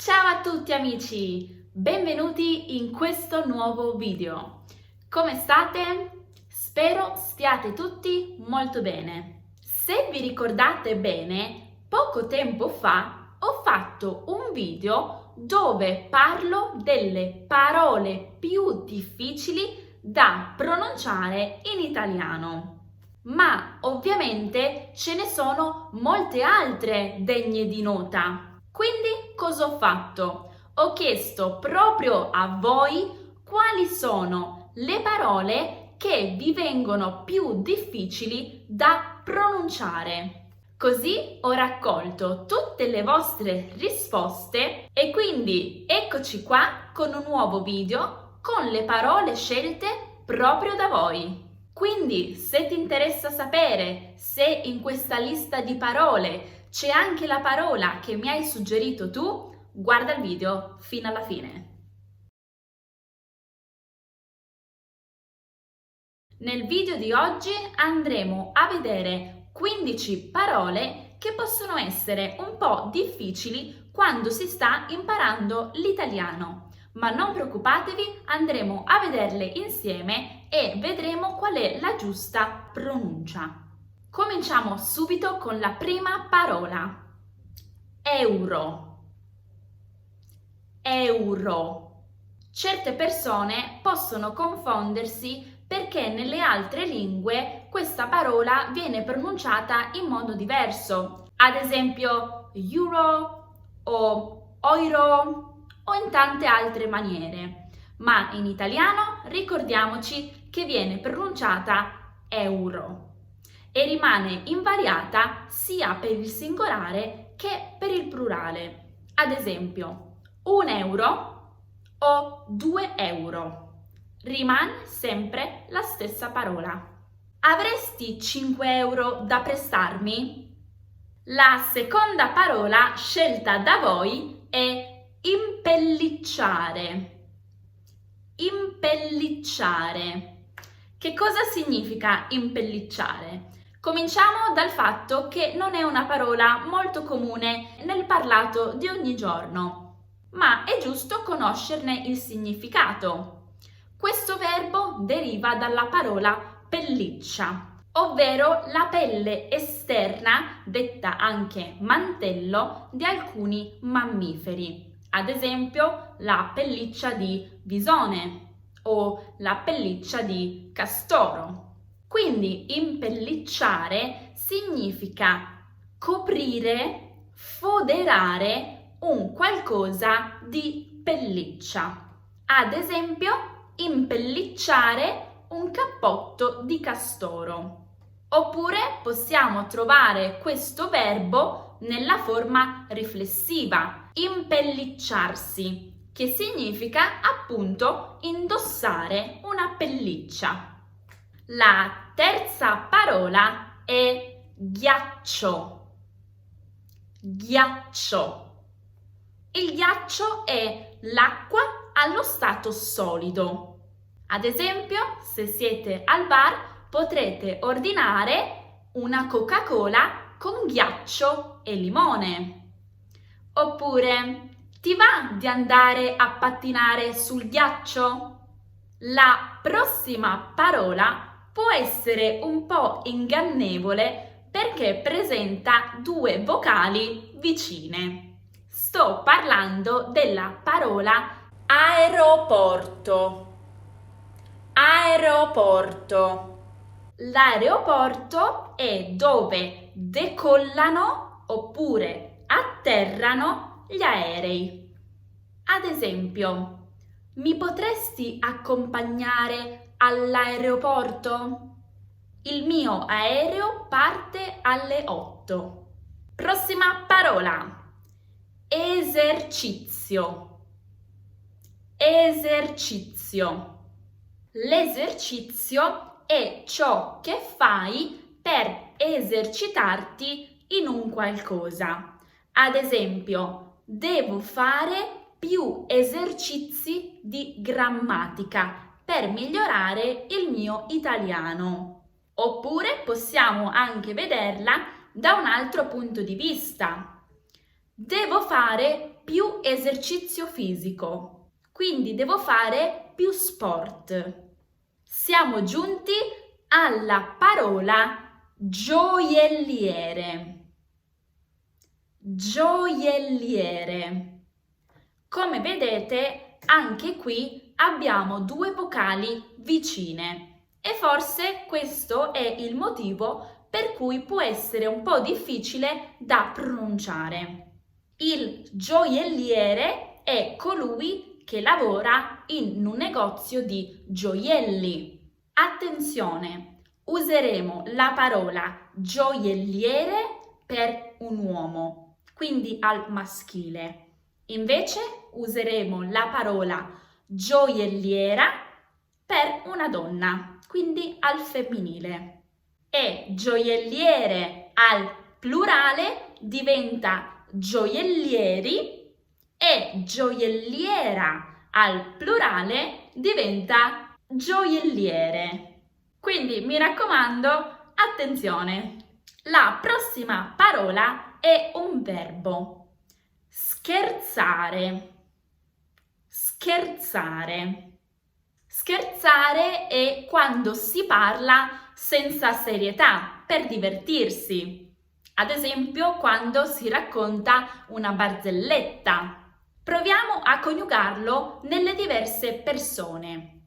Ciao a tutti amici, benvenuti in questo nuovo video. Come state? Spero stiate tutti molto bene. Se vi ricordate bene, poco tempo fa ho fatto un video dove parlo delle parole più difficili da pronunciare in italiano. Ma ovviamente ce ne sono molte altre degne di nota. Quindi cosa ho fatto? Ho chiesto proprio a voi quali sono le parole che vi vengono più difficili da pronunciare. Così ho raccolto tutte le vostre risposte e quindi eccoci qua con un nuovo video con le parole scelte proprio da voi. Quindi, se ti interessa sapere se in questa lista di parole c'è anche la parola che mi hai suggerito tu, guarda il video fino alla fine. Nel video di oggi andremo a vedere 15 parole che possono essere un po' difficili quando si sta imparando l'italiano. Ma non preoccupatevi, andremo a vederle insieme e vedremo qual è la giusta pronuncia. Cominciamo subito con la prima parola. Euro. Euro. Certe persone possono confondersi perché nelle altre lingue questa parola viene pronunciata in modo diverso. Ad esempio euro o euro o in tante altre maniere, ma in italiano ricordiamoci che viene pronunciata euro e rimane invariata sia per il singolare che per il plurale. Ad esempio, 1 euro o 2 euro. Rimane sempre la stessa parola. Avresti 5 euro da prestarmi? La seconda parola scelta da voi è impellicciare. Impellicciare. Che cosa significa impellicciare? Cominciamo dal fatto che non è una parola molto comune nel parlato di ogni giorno, ma è giusto conoscerne il significato. Questo verbo deriva dalla parola pelliccia, ovvero la pelle esterna, detta anche mantello, di alcuni mammiferi. Ad esempio, la pelliccia di visone o la pelliccia di castoro. Quindi impellicciare significa coprire, foderare un qualcosa di pelliccia. Ad esempio, impellicciare un cappotto di castoro. Oppure possiamo trovare questo verbo nella forma riflessiva, impellicciarsi, che significa appunto indossare una pelliccia. La terza parola è ghiaccio. Ghiaccio. Il ghiaccio è l'acqua allo stato solido. Ad esempio, se siete al bar, potrete ordinare una Coca-Cola con ghiaccio e limone. Oppure, ti va di andare a pattinare sul ghiaccio? La prossima parola può essere un po' ingannevole perché presenta due vocali vicine. Sto parlando della parola aeroporto. Aeroporto. L'aeroporto è dove decollano oppure atterrano gli aerei. Ad esempio, mi potresti accompagnare all'aeroporto? Il mio aereo parte alle 8. Prossima parola. Esercizio. Esercizio. L'esercizio è ciò che fai per esercitarti in un qualcosa. Ad esempio, devo fare più esercizi di grammatica per migliorare il mio italiano. Oppure possiamo anche vederla da un altro punto di vista. Devo fare più esercizio fisico, quindi devo fare più sport. Siamo giunti alla parola gioielliere. Gioielliere. Come vedete, anche qui abbiamo due vocali vicine e forse questo è il motivo per cui può essere un po' difficile da pronunciare. Il gioielliere è colui che lavora in un negozio di gioielli. Attenzione, useremo la parola gioielliere per un uomo, quindi al maschile. Invece useremo la parola gioielliera per una donna, quindi al femminile. E gioielliere al plurale diventa gioiellieri e gioielliera al plurale diventa gioielliere. Quindi mi raccomando, attenzione! La prossima parola è un verbo. Scherzare. Scherzare. Scherzare è quando si parla senza serietà, per divertirsi. Ad esempio, quando si racconta una barzelletta. Proviamo a coniugarlo nelle diverse persone.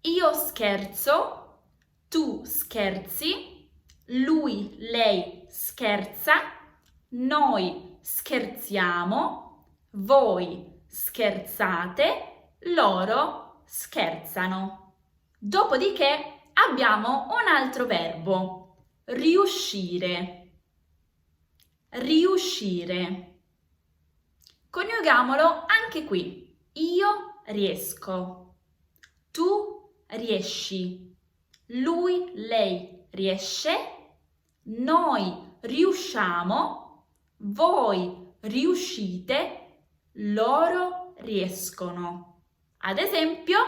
Io scherzo, tu scherzi, lui, lei scherza, noi scherziamo, voi scherzate, loro scherzano. Dopodiché abbiamo un altro verbo, riuscire. Riuscire. Coniugamolo anche qui. Io riesco, tu riesci, lui, lei riesce, noi riusciamo, voi riuscite, loro riescono. Ad esempio,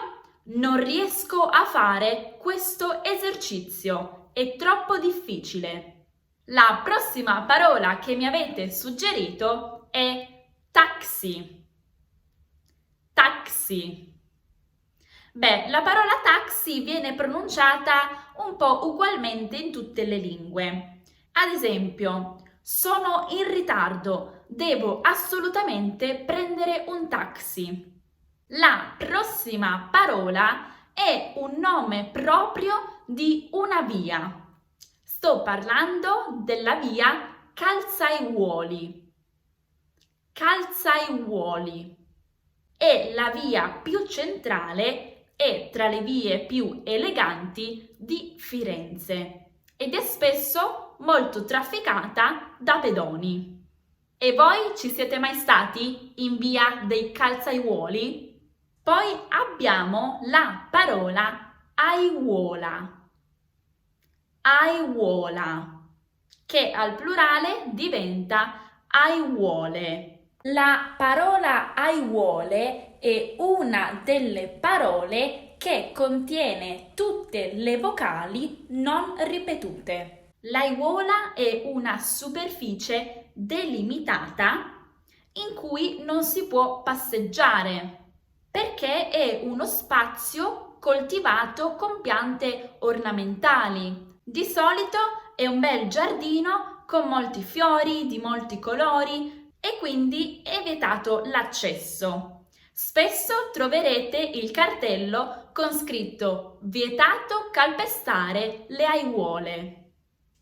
non riesco a fare questo esercizio, è troppo difficile. La prossima parola che mi avete suggerito è taxi. Taxi. Beh, la parola taxi viene pronunciata un po' ugualmente in tutte le lingue. Ad esempio, sono in ritardo, devo assolutamente prendere un taxi. La prossima parola è un nome proprio di una via. Sto parlando della via Calzaiuoli. Calzaiuoli. È la via più centrale e tra le vie più eleganti di Firenze ed è spesso molto trafficata da pedoni. E voi ci siete mai stati in via dei Calzaiuoli? Poi abbiamo la parola aiuola. Aiuola, che al plurale diventa aiuole. La parola aiuole è una delle parole che contiene tutte le vocali non ripetute. L'aiuola è una superficie delimitata in cui non si può passeggiare perché è uno spazio coltivato con piante ornamentali. Di solito è un bel giardino con molti fiori di molti colori e quindi è vietato l'accesso. Spesso troverete il cartello con scritto vietato calpestare le aiuole.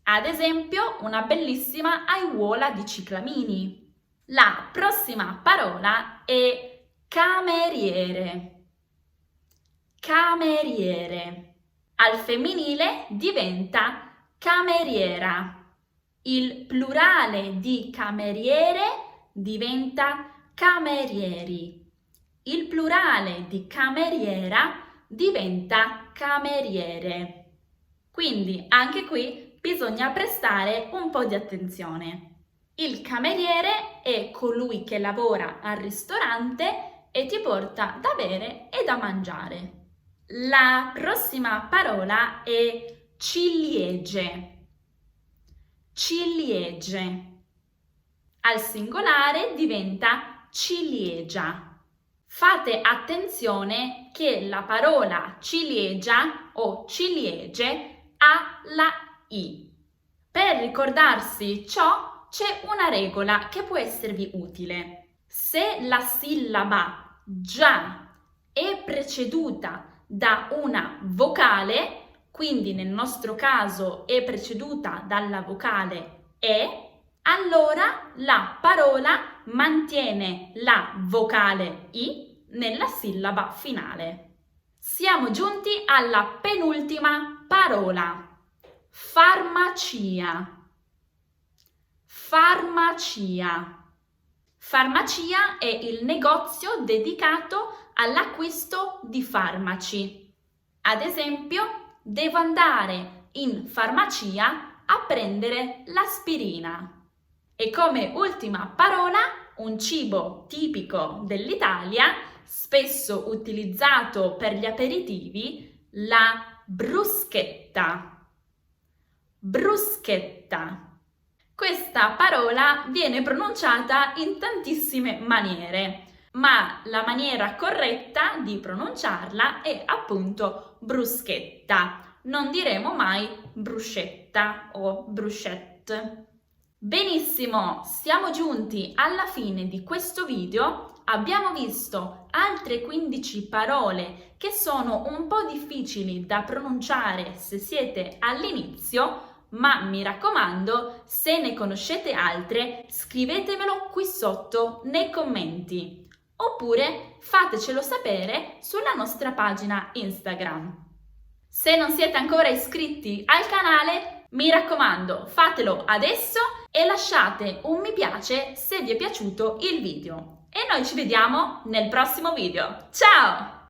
Ad esempio, una bellissima aiuola di ciclamini. La prossima parola è cameriere. Cameriere. Al femminile diventa cameriera. Il plurale di cameriere diventa camerieri. Il plurale di cameriera diventa cameriere. Quindi anche qui bisogna prestare un po' di attenzione. Il cameriere è colui che lavora al ristorante e ti porta da bere e da mangiare. La prossima parola è ciliegie. Ciliegie. Al singolare diventa ciliegia. Fate attenzione che la parola ciliegia o ciliegie ha la I. Per ricordarsi ciò c'è una regola che può esservi utile. Se la sillaba già è preceduta da una vocale, quindi nel nostro caso è preceduta dalla vocale E, allora la parola mantiene la vocale I nella sillaba finale. Siamo giunti alla penultima parola. Farmacia. Farmacia. Farmacia è il negozio dedicato all'acquisto di farmaci. Ad esempio, devo andare in farmacia a prendere l'aspirina. E come ultima parola, un cibo tipico dell'Italia, spesso utilizzato per gli aperitivi, la bruschetta. Bruschetta. Questa parola viene pronunciata in tantissime maniere, ma la maniera corretta di pronunciarla è appunto bruschetta. Non diremo mai bruscetta o bruschette. Benissimo, siamo giunti alla fine di questo video. Abbiamo visto altre 15 parole che sono un po' difficili da pronunciare se siete all'inizio, ma mi raccomando, se ne conoscete altre, scrivetemelo qui sotto nei commenti, oppure fatecelo sapere sulla nostra pagina Instagram. Se non siete ancora iscritti al canale, mi raccomando, fatelo adesso e lasciate un mi piace se vi è piaciuto il video. E noi ci vediamo nel prossimo video. Ciao!